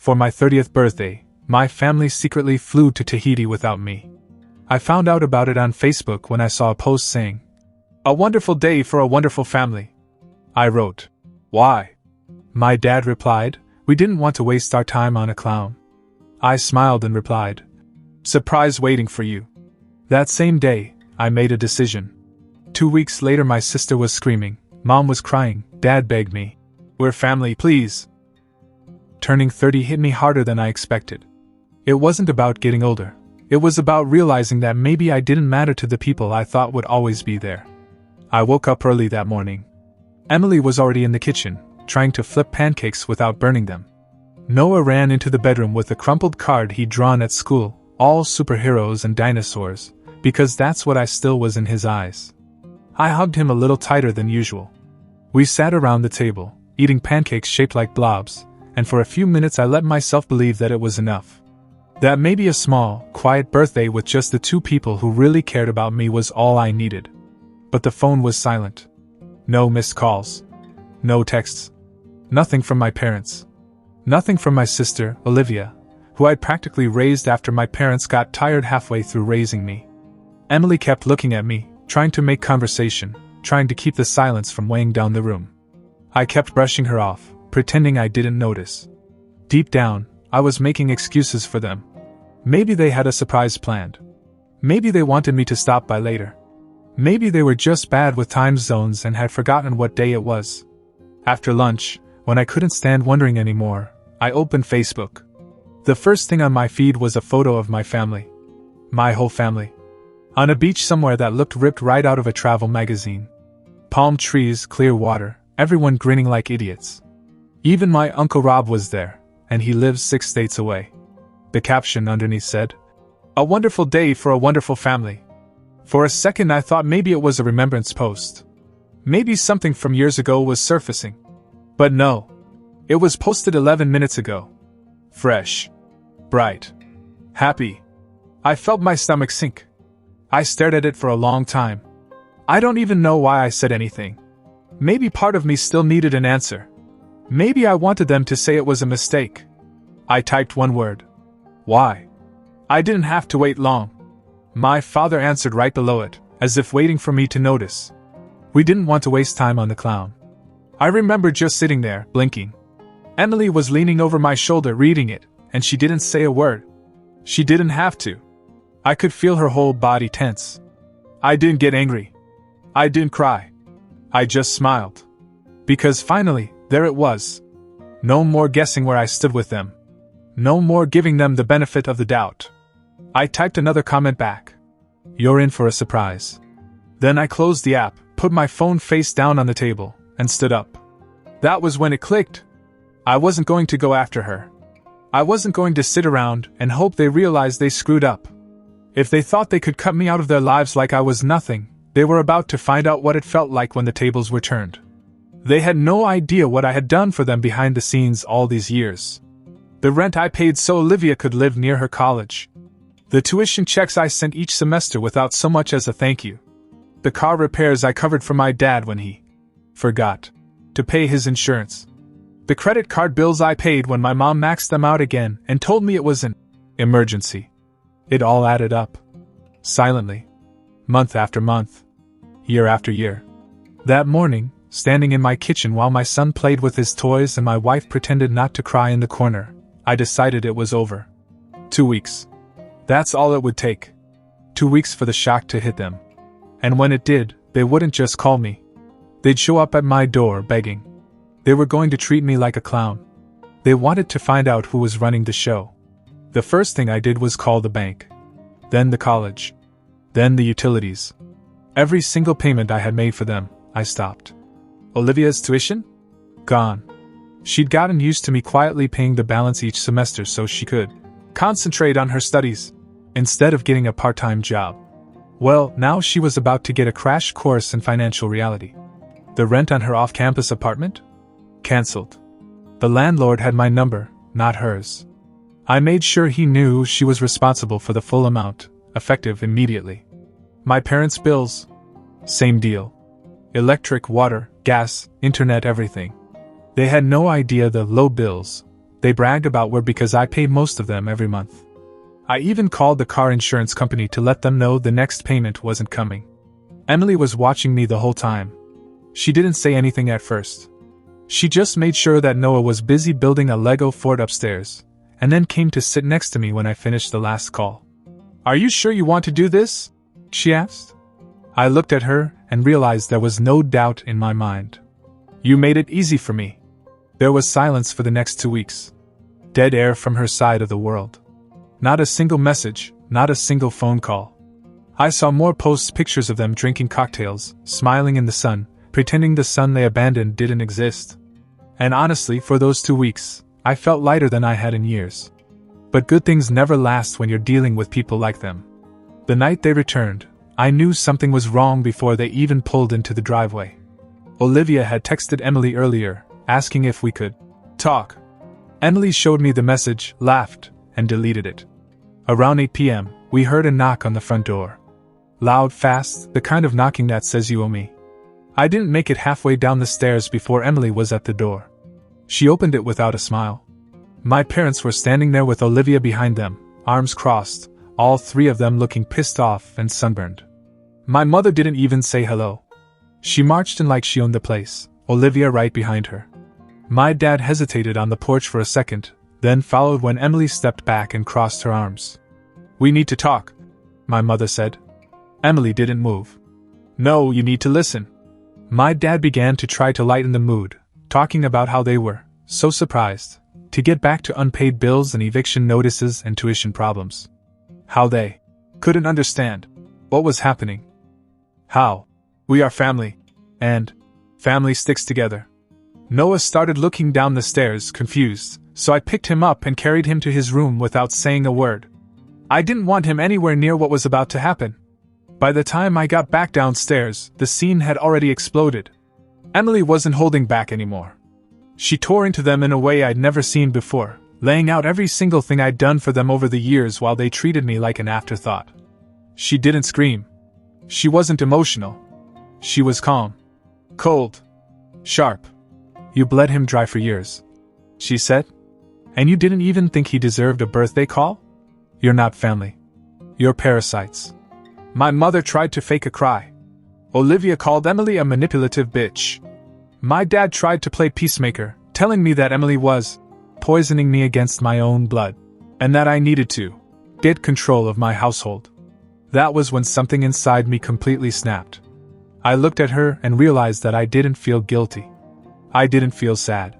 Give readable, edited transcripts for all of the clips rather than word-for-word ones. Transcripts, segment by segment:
For my 30th birthday, my family secretly flew to Tahiti without me. I found out about it on Facebook when I saw a post saying, "A wonderful day for a wonderful family." I wrote, "Why?" My dad replied, "We didn't want to waste our time on a clown." I smiled and replied, "Surprise waiting for you." That same day, I made a decision. 2 weeks later, my sister was screaming, Mom was crying, Dad begged me, "We're family, please." Turning 30 hit me harder than I expected. It wasn't about getting older. It was about realizing that maybe I didn't matter to the people I thought would always be there. I woke up early that morning. Emily was already in the kitchen, trying to flip pancakes without burning them. Noah ran into the bedroom with a crumpled card he'd drawn at school, all superheroes and dinosaurs, because that's what I still was in his eyes. I hugged him a little tighter than usual. We sat around the table, eating pancakes shaped like blobs, and for a few minutes I let myself believe that it was enough. That maybe a small, quiet birthday with just the two people who really cared about me was all I needed. But the phone was silent. No missed calls. No texts. Nothing from my parents. Nothing from my sister, Olivia, who I'd practically raised after my parents got tired halfway through raising me. Emily kept looking at me, trying to make conversation, trying to keep the silence from weighing down the room. I kept brushing her off, pretending I didn't notice. Deep down, I was making excuses for them. Maybe they had a surprise planned. Maybe they wanted me to stop by later. Maybe they were just bad with time zones and had forgotten what day it was. After lunch, when I couldn't stand wondering anymore, I opened Facebook. The first thing on my feed was a photo of my family. My whole family. On a beach somewhere that looked ripped right out of a travel magazine. Palm trees, clear water, everyone grinning like idiots. Even my Uncle Rob was there, and he lives 6 states away. The caption underneath said, "A wonderful day for a wonderful family." For a second I thought maybe it was a remembrance post. Maybe something from years ago was surfacing. But no. It was posted 11 minutes ago. Fresh. Bright. Happy. I felt my stomach sink. I stared at it for a long time. I don't even know why I said anything. Maybe part of me still needed an answer. Maybe I wanted them to say it was a mistake. I typed one word. Why? I didn't have to wait long. My father answered right below it, as if waiting for me to notice. We didn't want to waste time on the clown. I remember just sitting there, blinking. Emily was leaning over my shoulder reading it, and she didn't say a word. She didn't have to. I could feel her whole body tense. I didn't get angry. I didn't cry. I just smiled. Because finally, there it was. No more guessing where I stood with them. No more giving them the benefit of the doubt. I typed another comment back. "You're in for a surprise." Then I closed the app, put my phone face down on the table, and stood up. That was when it clicked. I wasn't going to go after her. I wasn't going to sit around and hope they realized they screwed up. If they thought they could cut me out of their lives like I was nothing, they were about to find out what it felt like when the tables were turned. They had no idea what I had done for them behind the scenes all these years. The rent I paid so Olivia could live near her college. The tuition checks I sent each semester without so much as a thank you. The car repairs I covered for my dad when he forgot to pay his insurance. The credit card bills I paid when my mom maxed them out again and told me it was an emergency. It all added up. Silently. Month after month. Year after year. That morning, standing in my kitchen while my son played with his toys and my wife pretended not to cry in the corner, I decided it was over. 2 weeks. That's all it would take. 2 weeks for the shock to hit them. And when it did, they wouldn't just call me. They'd show up at my door begging. They were going to treat me like a clown. They wanted to find out who was running the show. The first thing I did was call the bank. Then the college. Then the utilities. Every single payment I had made for them, I stopped. Olivia's tuition? Gone. She'd gotten used to me quietly paying the balance each semester so she could concentrate on her studies, instead of getting a part-time job. Well, now she was about to get a crash course in financial reality. The rent on her off-campus apartment? Cancelled. The landlord had my number, not hers. I made sure he knew she was responsible for the full amount, effective immediately. My parents' bills? Same deal. Electric, water, gas, internet, everything. They had no idea the low bills, They bragged about were because I paid most of them every month. I even called the car insurance company to let them know the next payment wasn't coming. Emily was watching me the whole time. She didn't say anything at first. She just made sure that Noah was busy building a Lego fort upstairs, and then came to sit next to me when I finished the last call. "Are you sure you want to do this?" she asked. I looked at her and realized there was no doubt in my mind. "You made it easy for me." There was silence for the next 2 weeks. Dead air from her side of the world. Not a single message, not a single phone call. I saw more posts, pictures of them drinking cocktails, smiling in the sun, pretending the son they abandoned didn't exist. And honestly, for those 2 weeks, I felt lighter than I had in years. But good things never last when you're dealing with people like them. The night they returned, I knew something was wrong before they even pulled into the driveway. Olivia had texted Emily earlier, asking if we could talk. Emily showed me the message, laughed, and deleted it. Around 8 p.m., we heard a knock on the front door. Loud, fast, the kind of knocking that says you owe me. I didn't make it halfway down the stairs before Emily was at the door. She opened it without a smile. My parents were standing there with Olivia behind them, arms crossed, all 3 of them looking pissed off and sunburned. My mother didn't even say hello. She marched in like she owned the place, Olivia right behind her. My dad hesitated on the porch for a second, then followed when Emily stepped back and crossed her arms. "We need to talk," my mother said. Emily didn't move. "No, you need to listen." My dad began to try to lighten the mood, talking about how they were so surprised to get back to unpaid bills and eviction notices and tuition problems. How they couldn't understand what was happening. How we are family, and family sticks together. Noah started looking down the stairs, confused, so I picked him up and carried him to his room without saying a word. I didn't want him anywhere near what was about to happen. By the time I got back downstairs, the scene had already exploded. Emily wasn't holding back anymore. She tore into them in a way I'd never seen before, laying out every single thing I'd done for them over the years while they treated me like an afterthought. She didn't scream. She wasn't emotional. She was calm. Cold. Sharp. "You bled him dry for years," she said. "And you didn't even think he deserved a birthday call? You're not family. You're parasites." My mother tried to fake a cry. Olivia called Emily a manipulative bitch. My dad tried to play peacemaker, telling me that Emily was poisoning me against my own blood, and that I needed to get control of my household. That was when something inside me completely snapped. I looked at her and realized that I didn't feel guilty. I didn't feel sad.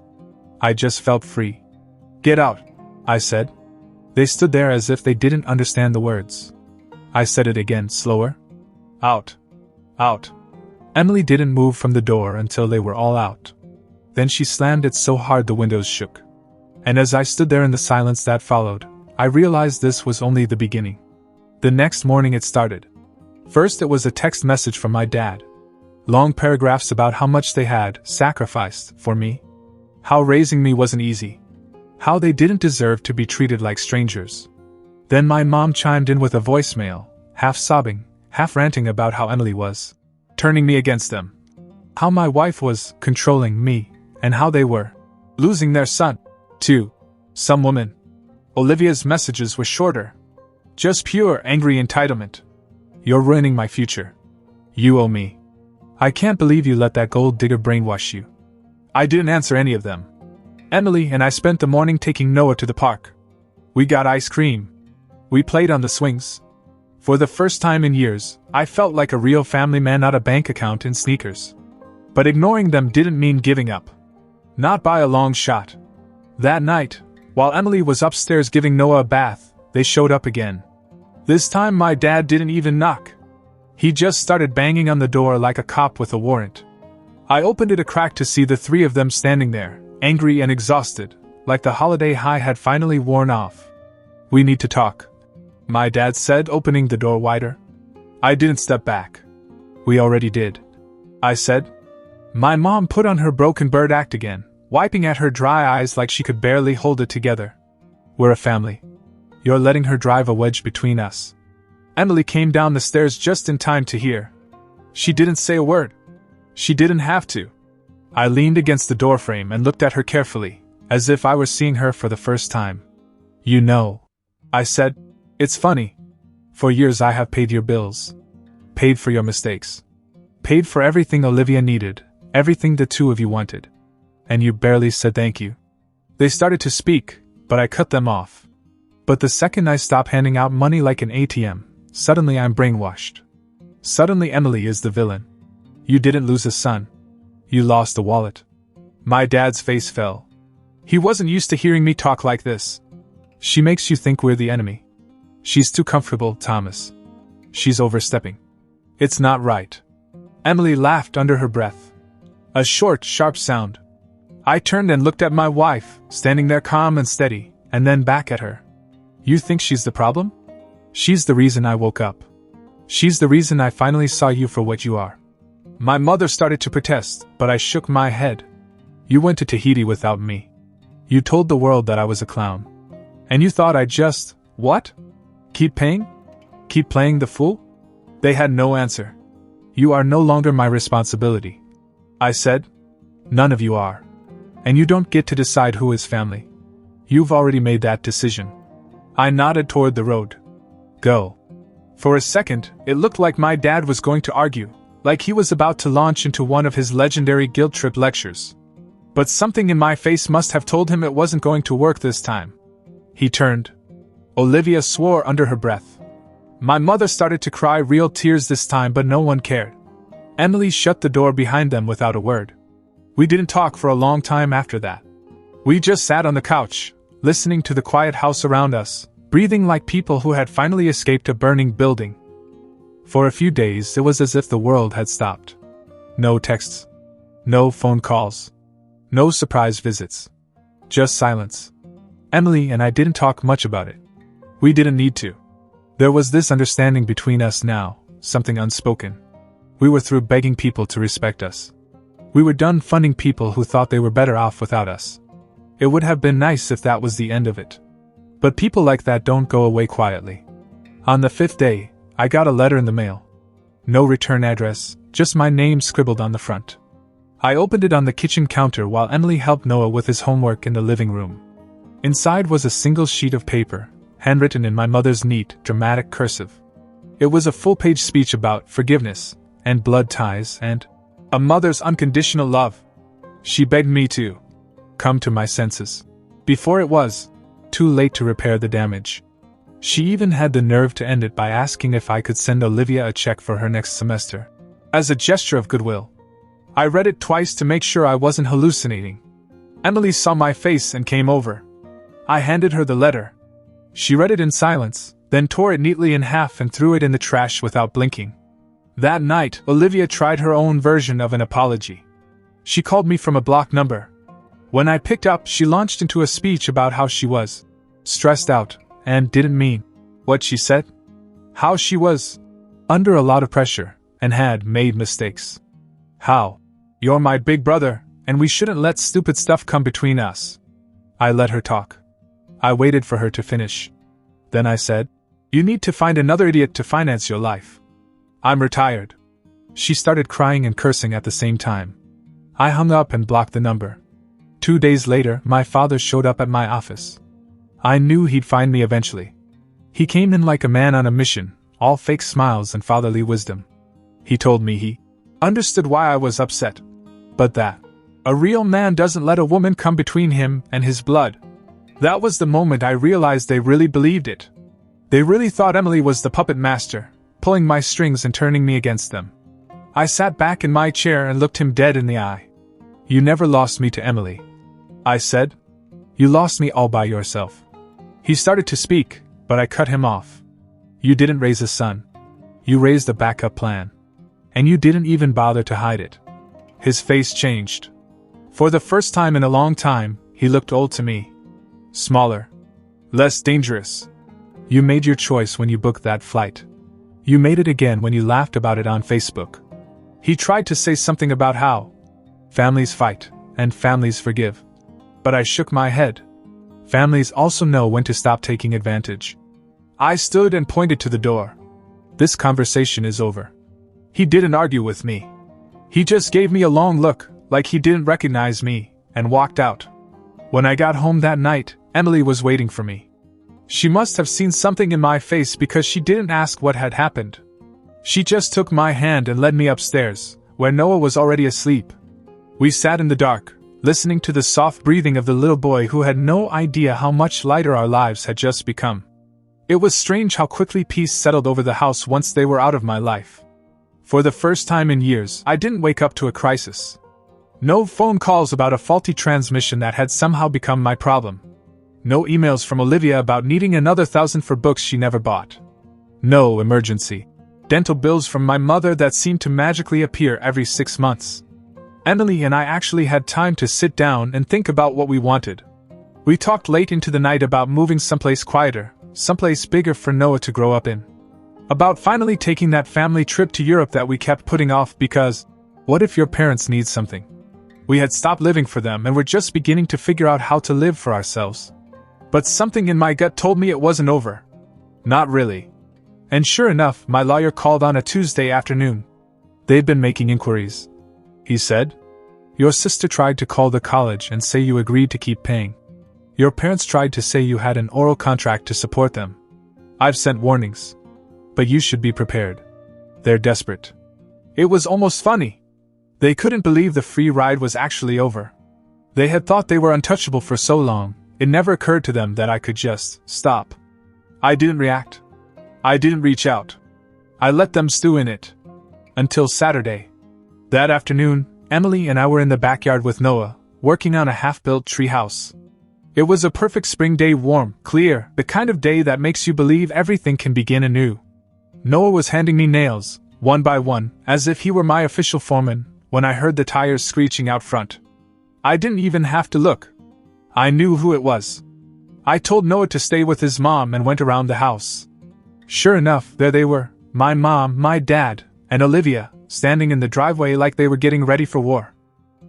I just felt free. "Get out," I said. They stood there as if they didn't understand the words. I said it again, slower. "Out. Out." Emily didn't move from the door until they were all out. Then she slammed it so hard the windows shook. And as I stood there in the silence that followed, I realized this was only the beginning. The next morning it started. First it was a text message from my dad. Long paragraphs about how much they had sacrificed for me. How raising me wasn't easy. How they didn't deserve to be treated like strangers. Then my mom chimed in with a voicemail, half sobbing, half ranting about how Emily was turning me against them. How my wife was controlling me, and how they were losing their son to some woman. Olivia's messages were shorter. Just pure angry entitlement. "You're ruining my future. You owe me. I can't believe you let that gold digger brainwash you." I didn't answer any of them. Emily and I spent the morning taking Noah to the park. We got ice cream. We played on the swings. For the first time in years, I felt like a real family man, not a bank account in sneakers. But ignoring them didn't mean giving up. Not by a long shot. That night, while Emily was upstairs giving Noah a bath, they showed up again. This time my dad didn't even knock. He just started banging on the door like a cop with a warrant. I opened it a crack to see the 3 of them standing there, angry and exhausted, like the holiday high had finally worn off. "We need to talk," my dad said, opening the door wider. I didn't step back. "We already did," I said. My mom put on her broken bird act again, wiping at her dry eyes like she could barely hold it together. "We're a family. You're letting her drive a wedge between us." Emily came down the stairs just in time to hear. She didn't say a word. She didn't have to. I leaned against the doorframe and looked at her carefully, as if I were seeing her for the first time. "You know," I said, "it's funny. For years I have paid your bills. Paid for your mistakes. Paid for everything Olivia needed, everything the two of you wanted. And you barely said thank you." They started to speak, but I cut them off. But the second I stop handing out money like an ATM, suddenly I'm brainwashed. Suddenly Emily is the villain. "You didn't lose a son. You lost a wallet." My dad's face fell. He wasn't used to hearing me talk like this. "She makes you think we're the enemy. She's too comfortable, Thomas. She's overstepping. It's not right." Emily laughed under her breath. A short, sharp sound. I turned and looked at my wife, standing there calm and steady, and then back at her. "You think she's the problem? She's the reason I woke up. She's the reason I finally saw you for what you are." My mother started to protest, but I shook my head. "You went to Tahiti without me. You told the world that I was a clown. And you thought I'd just, what? Keep paying? Keep playing the fool?" They had no answer. "You are no longer my responsibility," I said. "None of you are. And you don't get to decide who is family. You've already made that decision." I nodded toward the road. "Go." For a second, it looked like my dad was going to argue, like he was about to launch into one of his legendary guilt trip lectures. But something in my face must have told him it wasn't going to work this time. He turned. Olivia swore under her breath. My mother started to cry real tears this time, but no one cared. Emily shut the door behind them without a word. We didn't talk for a long time after that. We just sat on the couch, listening to the quiet house around us, breathing like people who had finally escaped a burning building. For a few days it was as if the world had stopped. No texts. No phone calls. No surprise visits. Just silence. Emily and I didn't talk much about it. We didn't need to. There was this understanding between us now, something unspoken. We were through begging people to respect us. We were done funding people who thought they were better off without us. It would have been nice if that was the end of it. But people like that don't go away quietly. On the 5th day, I got a letter in the mail. No return address, just my name scribbled on the front. I opened it on the kitchen counter while Emily helped Noah with his homework in the living room. Inside was a single sheet of paper, handwritten in my mother's neat, dramatic cursive. It was a full-page speech about forgiveness, and blood ties, and a mother's unconditional love. She begged me to come to my senses before it was too late to repair the damage. She even had the nerve to end it by asking if I could send Olivia a check for her next semester, as a gesture of goodwill. I read it twice to make sure I wasn't hallucinating. Emily saw my face and came over. I handed her the letter. She read it in silence, then tore it neatly in half and threw it in the trash without blinking. That night, Olivia tried her own version of an apology. She called me from a blocked number. When I picked up, she launched into a speech about how she was stressed out and didn't mean what she said. How she was under a lot of pressure and had made mistakes. How you're my big brother and we shouldn't let stupid stuff come between us. I let her talk. I waited for her to finish. Then I said, "You need to find another idiot to finance your life. I'm retired." She started crying and cursing at the same time. I hung up and blocked the number. 2 days later, my father showed up at my office. I knew he'd find me eventually. He came in like a man on a mission, all fake smiles and fatherly wisdom. He told me he understood why I was upset, but that a real man doesn't let a woman come between him and his blood. That was the moment I realized they really believed it. They really thought Emily was the puppet master, pulling my strings and turning me against them. I sat back in my chair and looked him dead in the eye. "You never lost me to Emily," I said. "You lost me all by yourself." He started to speak, but I cut him off. "You didn't raise a son. You raised a backup plan. And you didn't even bother to hide it." His face changed. For the first time in a long time, he looked old to me. Smaller. Less dangerous. "You made your choice when you booked that flight. You made it again when you laughed about it on Facebook." He tried to say something about how families fight, and families forgive. But I shook my head. Families also know when to stop taking advantage. I stood and pointed to the door. "This conversation is over." He didn't argue with me. He just gave me a long look, like he didn't recognize me, and walked out. When I got home that night, Emily was waiting for me. She must have seen something in my face because she didn't ask what had happened. She just took my hand and led me upstairs, where Noah was already asleep. We sat in the dark, listening to the soft breathing of the little boy who had no idea how much lighter our lives had just become. It was strange how quickly peace settled over the house once they were out of my life. For the first time in years, I didn't wake up to a crisis. No phone calls about a faulty transmission that had somehow become my problem. No emails from Olivia about needing another 1,000 for books she never bought. No emergency dental bills from my mother that seemed to magically appear every 6 months. Emily and I actually had time to sit down and think about what we wanted. We talked late into the night about moving someplace quieter, someplace bigger for Noah to grow up in. About finally taking that family trip to Europe that we kept putting off because, what if your parents need something? We had stopped living for them and were just beginning to figure out how to live for ourselves. But something in my gut told me it wasn't over. Not really. And sure enough, my lawyer called on a Tuesday afternoon. They'd been making inquiries. He said, "Your sister tried to call the college and say you agreed to keep paying. Your parents tried to say you had an oral contract to support them. I've sent warnings. But you should be prepared. They're desperate." It was almost funny. They couldn't believe the free ride was actually over. They had thought they were untouchable for so long, it never occurred to them that I could just stop. I didn't react. I didn't reach out. I let them stew in it. Until Saturday. That afternoon, Emily and I were in the backyard with Noah, working on a half-built treehouse. It was a perfect spring day, warm, clear, the kind of day that makes you believe everything can begin anew. Noah was handing me nails, one by one, as if he were my official foreman, when I heard the tires screeching out front. I didn't even have to look. I knew who it was. I told Noah to stay with his mom and went around the house. Sure enough, there they were, my mom, my dad, and Olivia, standing in the driveway like they were getting ready for war.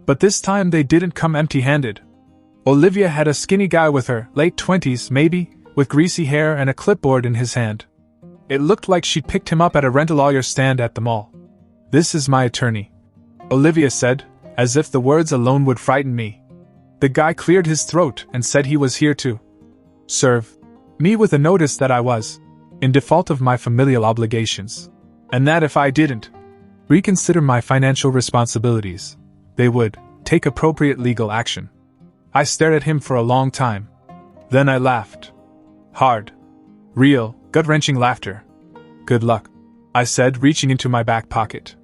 But this time they didn't come empty-handed. Olivia had a skinny guy with her, late 20s maybe, with greasy hair and a clipboard in his hand. It looked like she'd picked him up at a rent-a-lawyer stand at the mall. "This is my attorney," Olivia said, as if the words alone would frighten me. The guy cleared his throat and said he was here to serve me with a notice that I was in default of my familial obligations, and that if I didn't reconsider my financial responsibilities, they would take appropriate legal action. I stared at him for a long time. Then I laughed. Hard. Real, gut-wrenching laughter. "Good luck," I said, reaching into my back pocket.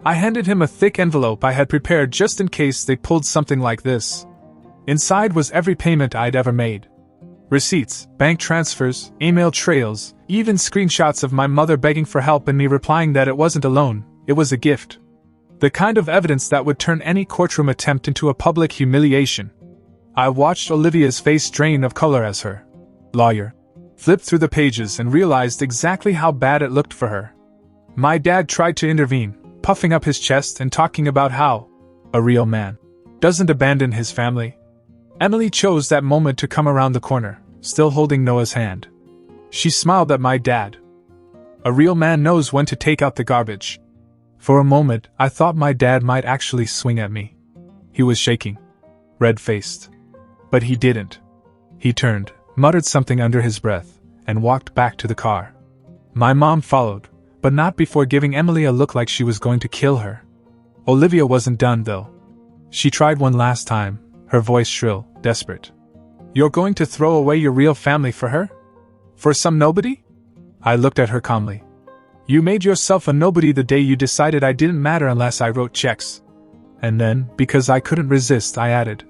I handed him a thick envelope I had prepared just in case they pulled something like this. Inside was every payment I'd ever made. Receipts, bank transfers, email trails, even screenshots of my mother begging for help and me replying that it wasn't a loan, it was a gift. The kind of evidence that would turn any courtroom attempt into a public humiliation. I watched Olivia's face drain of color as her lawyer flipped through the pages and realized exactly how bad it looked for her. My dad tried to intervene, puffing up his chest and talking about how a real man doesn't abandon his family. Emily chose that moment to come around the corner, still holding Noah's hand. She smiled at my dad. "A real man knows when to take out the garbage." For a moment, I thought my dad might actually swing at me. He was shaking, red-faced. But he didn't. He turned, muttered something under his breath, and walked back to the car. My mom followed, but not before giving Emily a look like she was going to kill her. Olivia wasn't done, though. She tried one last time, her voice shrill, desperate. "You're going to throw away your real family for her? For some nobody?" I looked at her calmly. "You made yourself a nobody the day you decided I didn't matter unless I wrote checks." And then, because I couldn't resist, I added,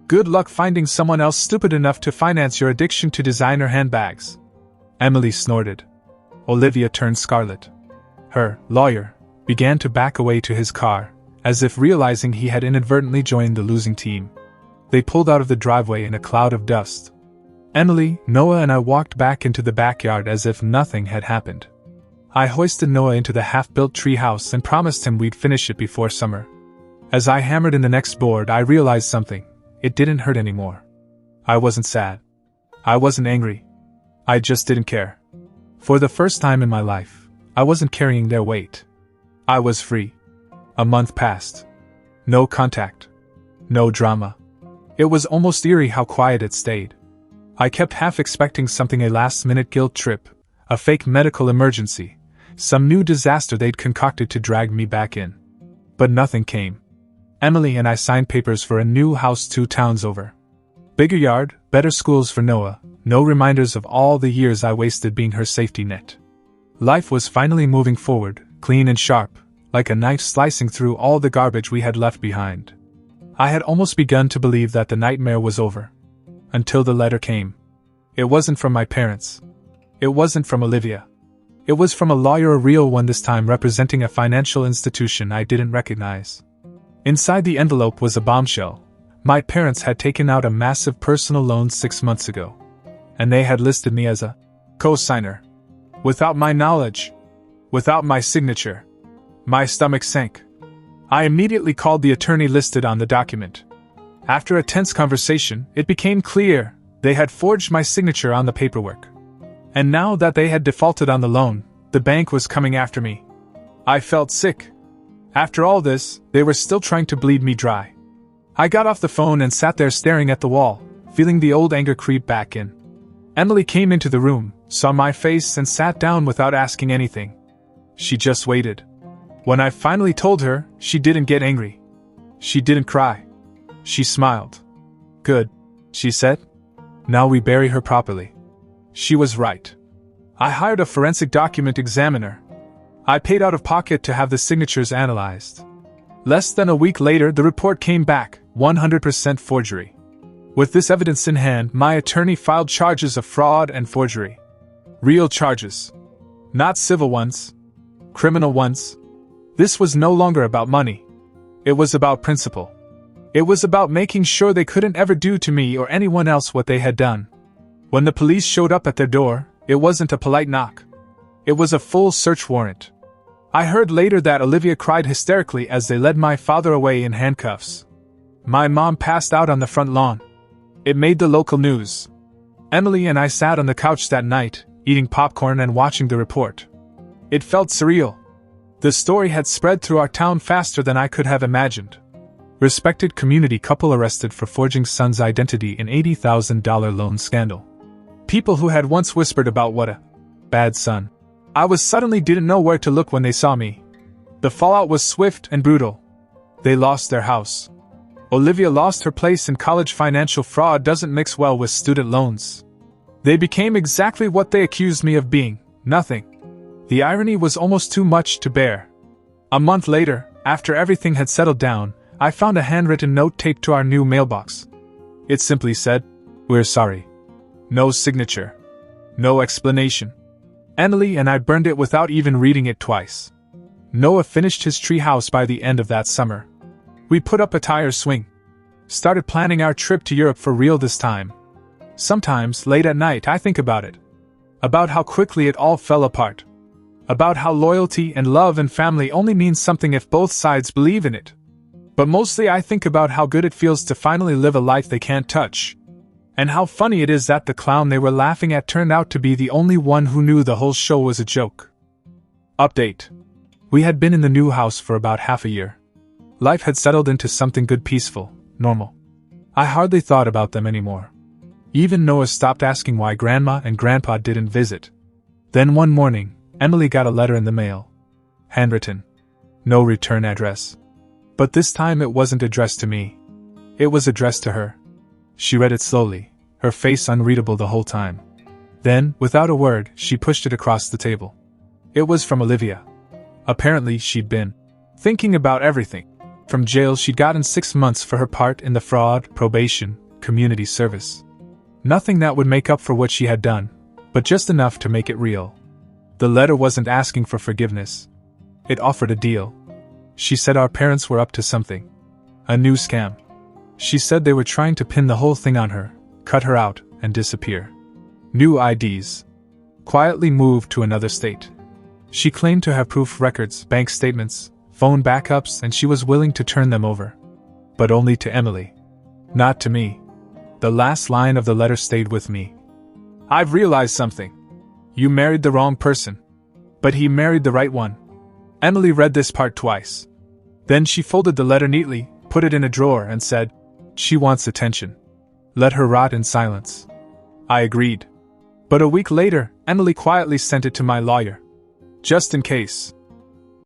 "Good luck finding someone else stupid enough to finance your addiction to designer handbags." Emily snorted. Olivia turned scarlet. Her lawyer began to back away to his car, as if realizing he had inadvertently joined the losing team. They pulled out of the driveway in a cloud of dust. Emily, Noah, and I walked back into the backyard as if nothing had happened. I hoisted Noah into the half-built treehouse and promised him we'd finish it before summer. As I hammered in the next board, I realized something. It didn't hurt anymore. I wasn't sad. I wasn't angry. I just didn't care. For the first time in my life, I wasn't carrying their weight. I was free. A month passed. No contact. No drama. It was almost eerie how quiet it stayed. I kept half expecting something, a last-minute guilt trip, a fake medical emergency, some new disaster they'd concocted to drag me back in. But nothing came. Emily and I signed papers for a new house 2 towns over. Bigger yard, better schools for Noah, no reminders of all the years I wasted being her safety net. Life was finally moving forward, clean and sharp, like a knife slicing through all the garbage we had left behind. I had almost begun to believe that the nightmare was over. Until the letter came. It wasn't from my parents. It wasn't from Olivia. It was from a lawyer, a real one this time, representing a financial institution I didn't recognize. Inside the envelope was a bombshell. My parents had taken out a massive personal loan 6 months ago. And they had listed me as a co-signer. Without my knowledge. Without my signature. My stomach sank. I immediately called the attorney listed on the document. After a tense conversation, it became clear they had forged my signature on the paperwork. And now that they had defaulted on the loan, the bank was coming after me. I felt sick. After all this, they were still trying to bleed me dry. I got off the phone and sat there staring at the wall, feeling the old anger creep back in. Emily came into the room, saw my face and sat down without asking anything. She just waited. When I finally told her, she didn't get angry. She didn't cry. She smiled. "Good," she said. "Now we bury her properly." She was right. I hired a forensic document examiner. I paid out of pocket to have the signatures analyzed. Less than a week later, the report came back, 100% forgery. With this evidence in hand, my attorney filed charges of fraud and forgery. Real charges. Not civil ones. Criminal ones. This was no longer about money. It was about principle. It was about making sure they couldn't ever do to me or anyone else what they had done. When the police showed up at their door, it wasn't a polite knock. It was a full search warrant. I heard later that Olivia cried hysterically as they led my father away in handcuffs. My mom passed out on the front lawn. It made the local news. Emily and I sat on the couch that night, eating popcorn and watching the report. It felt surreal. The story had spread through our town faster than I could have imagined. Respected community couple arrested for forging son's identity in $80,000 loan scandal. People who had once whispered about what a bad son I was suddenly didn't know where to look when they saw me. The fallout was swift and brutal. They lost their house. Olivia lost her place in college. Financial fraud doesn't mix well with student loans. They became exactly what they accused me of being, nothing. The irony was almost too much to bear. A month later, after everything had settled down, I found a handwritten note taped to our new mailbox. It simply said, "We're sorry." No signature. No explanation. Emily and I burned it without even reading it twice. Noah finished his tree house by the end of that summer. We put up a tire swing. Started planning our trip to Europe for real this time. Sometimes, late at night, I think about it. About how quickly it all fell apart. About how loyalty and love and family only means something if both sides believe in it. But mostly I think about how good it feels to finally live a life they can't touch. And how funny it is that the clown they were laughing at turned out to be the only one who knew the whole show was a joke. Update. We had been in the new house for about half a year. Life had settled into something good, peaceful, normal. I hardly thought about them anymore. Even Noah stopped asking why Grandma and Grandpa didn't visit. Then one morning, Emily got a letter in the mail. Handwritten. No return address. But this time it wasn't addressed to me. It was addressed to her. She read it slowly, her face unreadable the whole time. Then, without a word, she pushed it across the table. It was from Olivia. Apparently she'd been thinking about everything. From jail she'd gotten 6 months for her part in the fraud, probation, community service. Nothing that would make up for what she had done, but just enough to make it real. The letter wasn't asking for forgiveness. It offered a deal. She said our parents were up to something. A new scam. She said they were trying to pin the whole thing on her, cut her out, and disappear. New IDs. Quietly moved to another state. She claimed to have proof records, bank statements, phone backups, and she was willing to turn them over. But only to Emily. Not to me. The last line of the letter stayed with me. "I've realized something. You married the wrong person. But he married the right one." Emily read this part twice. Then she folded the letter neatly, put it in a drawer, and said, She wants attention. Let her rot in silence. I agreed. But a week later, Emily quietly sent it to my lawyer. Just in case.